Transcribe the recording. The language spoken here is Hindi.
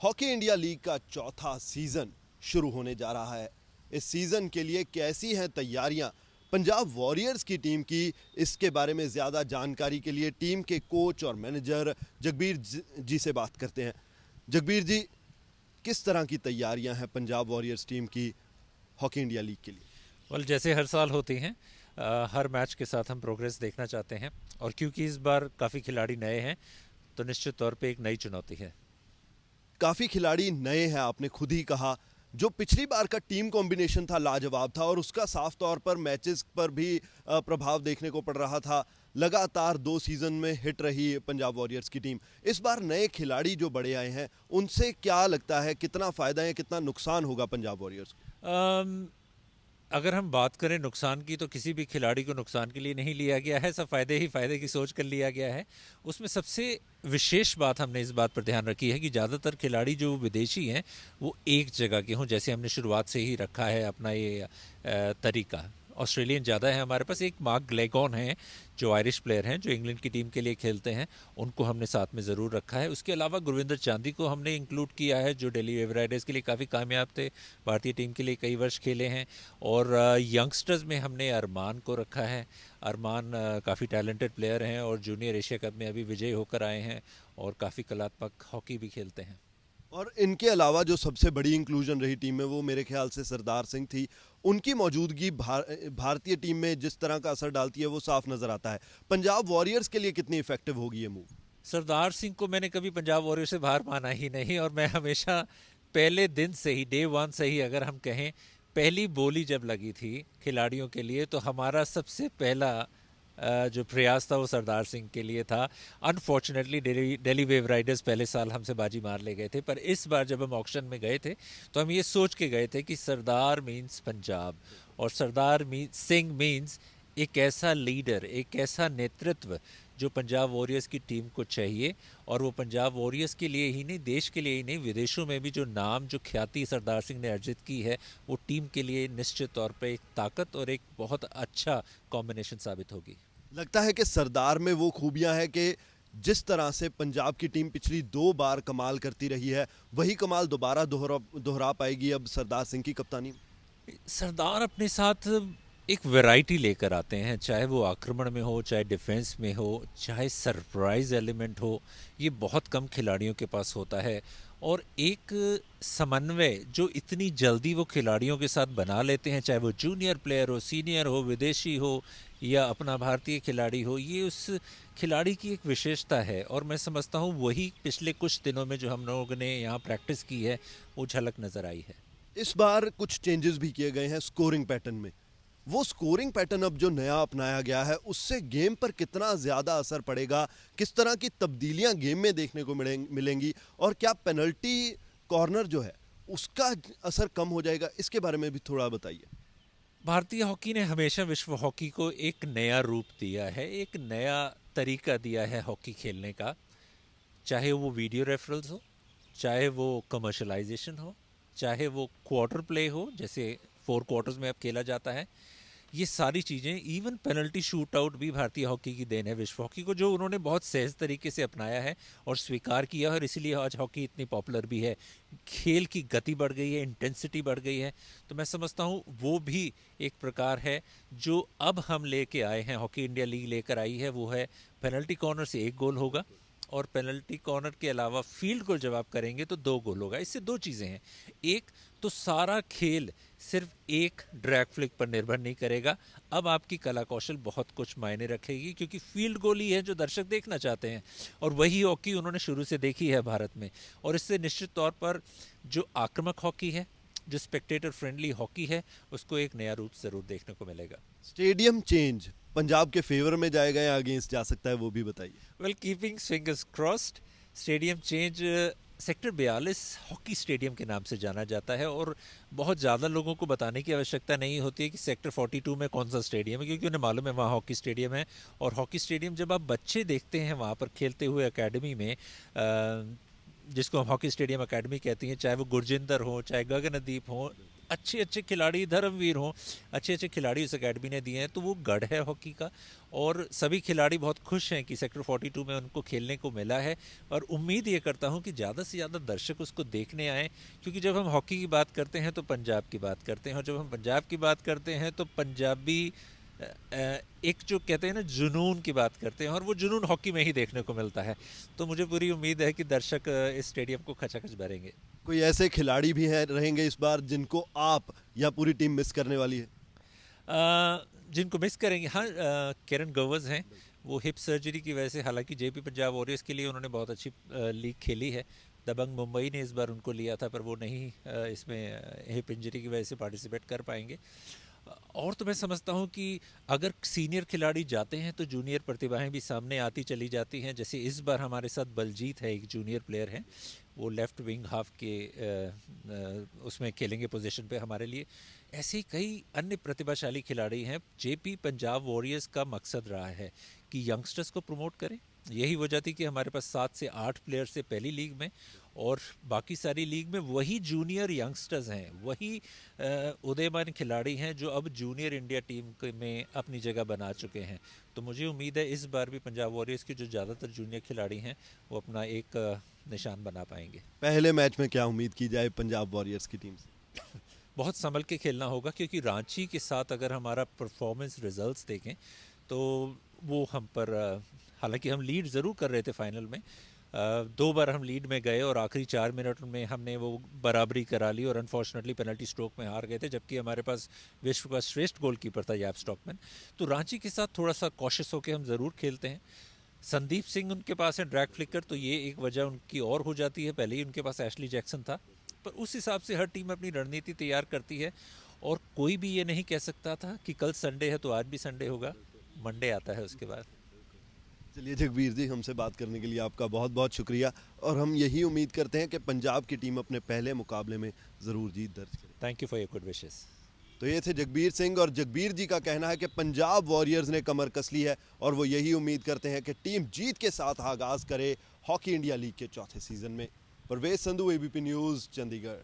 हॉकी इंडिया लीग का चौथा सीजन शुरू होने जा रहा है। इस सीजन के लिए कैसी हैं तैयारियां पंजाब वॉरियर्स की टीम की, इसके बारे में ज़्यादा जानकारी के लिए टीम के कोच और मैनेजर जगबीर जी से बात करते हैं। जगबीर जी, किस तरह की तैयारियां हैं पंजाब वॉरियर्स टीम की हॉकी इंडिया लीग के लिए? जैसे हर साल होती हैं, हर मैच के साथ हम प्रोग्रेस देखना चाहते हैं। और क्योंकि इस बार काफ़ी खिलाड़ी नए हैं तो निश्चित तौर पे एक नई चुनौती है। काफ़ी खिलाड़ी नए हैं, आपने खुद ही कहा। जो पिछली बार का टीम कॉम्बिनेशन था लाजवाब था और उसका साफ तौर पर मैचेस पर भी प्रभाव देखने को पड़ रहा था। लगातार 2 सीजन में हिट रही पंजाब वॉरियर्स की टीम। इस बार नए खिलाड़ी जो बड़े आए हैं, उनसे क्या लगता है, कितना फ़ायदा है, कितना नुकसान होगा पंजाब वॉरियर्स को? अगर हम बात करें नुकसान की, तो किसी भी खिलाड़ी को नुकसान के लिए नहीं लिया गया है, सब फायदे ही फायदे की सोच कर लिया गया है। उसमें सबसे विशेष बात हमने इस बात पर ध्यान रखी है कि ज़्यादातर खिलाड़ी जो विदेशी हैं वो एक जगह के हों, जैसे हमने शुरुआत से ही रखा है अपना ये तरीका। ऑस्ट्रेलियन ज़्यादा है हमारे पास। एक मार्क ग्लेगॉन हैं जो आयरिश प्लेयर हैं, जो इंग्लैंड की टीम के लिए खेलते हैं, उनको हमने साथ में ज़रूर रखा है। उसके अलावा गुरविंदर चांदी को हमने इंक्लूड किया है, जो दिल्ली एवराइडर्स के लिए काफ़ी कामयाब थे, भारतीय टीम के लिए कई वर्ष खेले हैं। और यंगस्टर्स में हमने अरमान को रखा है। अरमान काफ़ी टैलेंटेड प्लेयर हैं और जूनियर एशिया कप में अभी विजयी होकर आए हैं और काफ़ी कलात्मक हॉकी भी खेलते हैं। और इनके अलावा जो सबसे बड़ी इंक्लूजन रही टीम में, वो मेरे ख्याल से सरदार सिंह थी। उनकी मौजूदगी भारतीय टीम में जिस तरह का असर डालती है वो साफ नज़र आता है। पंजाब वॉरियर्स के लिए कितनी इफेक्टिव होगी ये मूव? सरदार सिंह को मैंने कभी पंजाब वॉरियर्स से बाहर माना ही नहीं, और मैं हमेशा पहले दिन से ही, डे वन से ही अगर हम कहें, पहली बोली जब लगी थी खिलाड़ियों के लिए तो हमारा सबसे पहला जो प्रयास था वो सरदार सिंह के लिए था। अनफॉर्चुनेटली दिल्ली वेव राइडर्स पहले साल हमसे बाजी मार ले गए थे, पर इस बार जब हम ऑक्शन में गए थे तो हम ये सोच के गए थे कि सरदार मीन्स पंजाब, और सरदार सिंह मीन्स एक ऐसा लीडर, एक ऐसा नेतृत्व जो पंजाब वॉरियर्स की टीम को चाहिए। और वो पंजाब वॉरियर्स के लिए ही नहीं, देश के लिए ही नहीं, विदेशों में भी जो नाम, जो ख्याति सरदार सिंह ने अर्जित की है, वो टीम के लिए निश्चित तौर पे एक ताकत और एक बहुत अच्छा कॉम्बिनेशन साबित होगी। लगता है कि सरदार में वो खूबियां हैं कि जिस तरह से पंजाब की टीम पिछली 2 बार कमाल करती रही है, वही कमाल दोबारा दोहरा पाएगी अब सरदार सिंह की कप्तानी में। सरदार अपने साथ एक वैरायटी लेकर आते हैं, चाहे वो आक्रमण में हो, चाहे डिफेंस में हो, चाहे सरप्राइज एलिमेंट हो। ये बहुत कम खिलाड़ियों के पास होता है। और एक समन्वय जो इतनी जल्दी वो खिलाड़ियों के साथ बना लेते हैं, चाहे वो जूनियर प्लेयर हो, सीनियर हो, विदेशी हो या अपना भारतीय खिलाड़ी हो, ये उस खिलाड़ी की एक विशेषता है। और मैं समझता हूँ वही पिछले कुछ दिनों में जो हम लोगों ने यहाँ प्रैक्टिस की है वो झलक नज़र आई है। इस बार कुछ चेंजेस भी किए गए हैं स्कोरिंग पैटर्न में। वो स्कोरिंग पैटर्न अब जो नया अपनाया गया है, उससे गेम पर कितना ज़्यादा असर पड़ेगा? किस तरह की तब्दीलियां गेम में देखने को मिलेंगी? और क्या पेनल्टी कॉर्नर जो है उसका असर कम हो जाएगा? इसके बारे में भी थोड़ा बताइए। भारतीय हॉकी ने हमेशा विश्व हॉकी को एक नया रूप दिया है, एक नया तरीका दिया है हॉकी खेलने का। चाहे वो वीडियो रेफरल्स हो, चाहे वो कमर्शलाइजेशन हो, चाहे वो क्वार्टर प्ले हो, जैसे 4 क्वार्टर्स में अब खेला जाता है। ये सारी चीज़ें, इवन पेनल्टी शूट आउट भी भारतीय हॉकी की देन है विश्व हॉकी को, जो उन्होंने बहुत सहज तरीके से अपनाया है और स्वीकार किया है। और इसीलिए आज हॉकी इतनी पॉपुलर भी है। खेल की गति बढ़ गई है, इंटेंसिटी बढ़ गई है। तो मैं समझता हूँ वो भी एक प्रकार है जो अब हम लेके आए हैं, हॉकी इंडिया लीग लेकर आई है। वो है पेनल्टी कॉर्नर से 1 गोल होगा, और पेनल्टी कॉर्नर के अलावा फील्ड गोल जब आप करेंगे तो 2 गोल होगा। इससे 2 चीज़ें हैं। एक तो सारा खेल सिर्फ एक ड्रैग फ्लिक पर निर्भर नहीं करेगा। अब आपकी कला कौशल बहुत कुछ मायने रखेगी, क्योंकि फील्ड गोल ही है जो दर्शक देखना चाहते हैं, और वही हॉकी उन्होंने शुरू से देखी है भारत में। और इससे निश्चित तौर पर जो आक्रामक हॉकी है, जो स्पेक्टेटर फ्रेंडली हॉकी है, उसको एक नया रूप ज़रूर देखने को मिलेगा। स्टेडियम चेंज पंजाब के फेवर में जाएगा या अगेंस्ट जा सकता है, वो भी बताइए। Well, keeping fingers crossed, stadium change sector 42 hockey stadium के नाम से जाना जाता है। और बहुत ज़्यादा लोगों को बताने की आवश्यकता नहीं होती है कि सेक्टर 42 में कौन सा स्टेडियम है, क्योंकि उन्हें मालूम है वहाँ हॉकी स्टेडियम है। और हॉकी स्टेडियम जब आप बच्चे देखते हैं वहाँ पर खेलते हुए एकेडमी में, जिसको हम हॉकी स्टेडियम एकेडमी कहती हैं, चाहे वो गुरजिंदर हो, चाहे गगनदीप हो, अच्छे अच्छे खिलाड़ी धर्मवीर हों, अच्छे अच्छे खिलाड़ी उस एकेडमी ने दिए हैं, तो वो गढ़ है हॉकी का। और सभी खिलाड़ी बहुत खुश हैं कि सेक्टर 42 में उनको खेलने को मिला है। और उम्मीद ये करता हूँ कि ज़्यादा से ज़्यादा दर्शक उसको देखने आएँ, क्योंकि जब हम हॉकी की बात करते हैं तो पंजाब की बात करते हैं, और जब हम पंजाब की बात करते हैं तो पंजाबी एक जो कहते हैं ना जुनून की बात करते हैं, और वो जुनून हॉकी में ही देखने को मिलता है। तो मुझे पूरी उम्मीद है कि दर्शक इस स्टेडियम को खचाखच भरेंगे। कोई ऐसे खिलाड़ी भी हैं रहेंगे इस बार जिनको आप या पूरी टीम मिस करने वाली है? जिनको मिस करेंगे, हाँ, किरण गवर्स हैं। वो हिप सर्जरी की वजह से, हालांकि जेपी पंजाब वॉरियर्स के लिए उन्होंने बहुत अच्छी लीग खेली है। दबंग मुंबई ने इस बार उनको लिया था, पर वो नहीं इसमें हिप इंजरी की वजह से पार्टिसिपेट कर पाएंगे। और तो मैं समझता हूँ कि अगर सीनियर खिलाड़ी जाते हैं तो जूनियर प्रतिभाएं भी सामने आती चली जाती हैं। जैसे इस बार हमारे साथ बलजीत है, एक जूनियर प्लेयर है, वो लेफ्ट विंग हाफ के उसमें खेलेंगे पोजीशन पे हमारे लिए। ऐसे ही कई अन्य प्रतिभाशाली खिलाड़ी हैं। जेपी पंजाब वॉरियर्स का मकसद रहा है कि यंगस्टर्स को प्रमोट करें। यही वजह थी कि हमारे पास 7 से 8 प्लेयर्स थे पहली लीग में, और बाकी सारी लीग में वही जूनियर यंगस्टर्स हैं, वही उदयमान खिलाड़ी हैं जो अब जूनियर इंडिया टीम में अपनी जगह बना चुके हैं। तो मुझे उम्मीद है इस बार भी पंजाब वॉरियर्स के जो ज़्यादातर जूनियर खिलाड़ी हैं वो अपना एक निशान बना पाएंगे। पहले मैच में क्या उम्मीद की जाए पंजाब वॉरियर्स की टीम से? बहुत संभल के खेलना होगा, क्योंकि रांची के साथ अगर हमारा परफॉर्मेंस रिजल्ट्स देखें तो वो हम पर, हालांकि हम लीड ज़रूर कर रहे थे फाइनल में, 2 बार हम लीड में गए और आखिरी 4 मिनट में हमने वो बराबरी करा ली और अनफॉर्चुनेटली पेनल्टी स्ट्रोक में हार गए थे, जबकि हमारे पास विश्व का श्रेष्ठ गोलकीपर था याब स्टॉकमैन। तो रांची के साथ थोड़ा सा कॉशियस होकर हम ज़रूर खेलते हैं। संदीप सिंह उनके पास है, ड्रैग फ्लिकर, तो ये एक वजह उनकी और हो जाती है। पहले ही उनके पास एशली जैक्सन था, पर उस हिसाब से हर टीम अपनी रणनीति तैयार करती है। और कोई भी ये नहीं कह सकता था कि कल संडे है तो आज भी संडे होगा, मंडे आता है उसके बाद। चलिए जगबीर जी, हमसे बात करने के लिए आपका बहुत बहुत शुक्रिया, और हम यही उम्मीद करते हैं कि पंजाब की टीम अपने पहले मुकाबले में ज़रूर जीत दर्ज करे। Thank you for your good wishes. तो ये थे जगबीर सिंह, और जगबीर जी का कहना है कि पंजाब वॉरियर्स ने कमर कस ली है और वो यही उम्मीद करते हैं कि टीम जीत के साथ आगाज़ करे हॉकी इंडिया लीग के चौथे सीज़न में। Parvez Sandhu, ABP News, Chandigarh.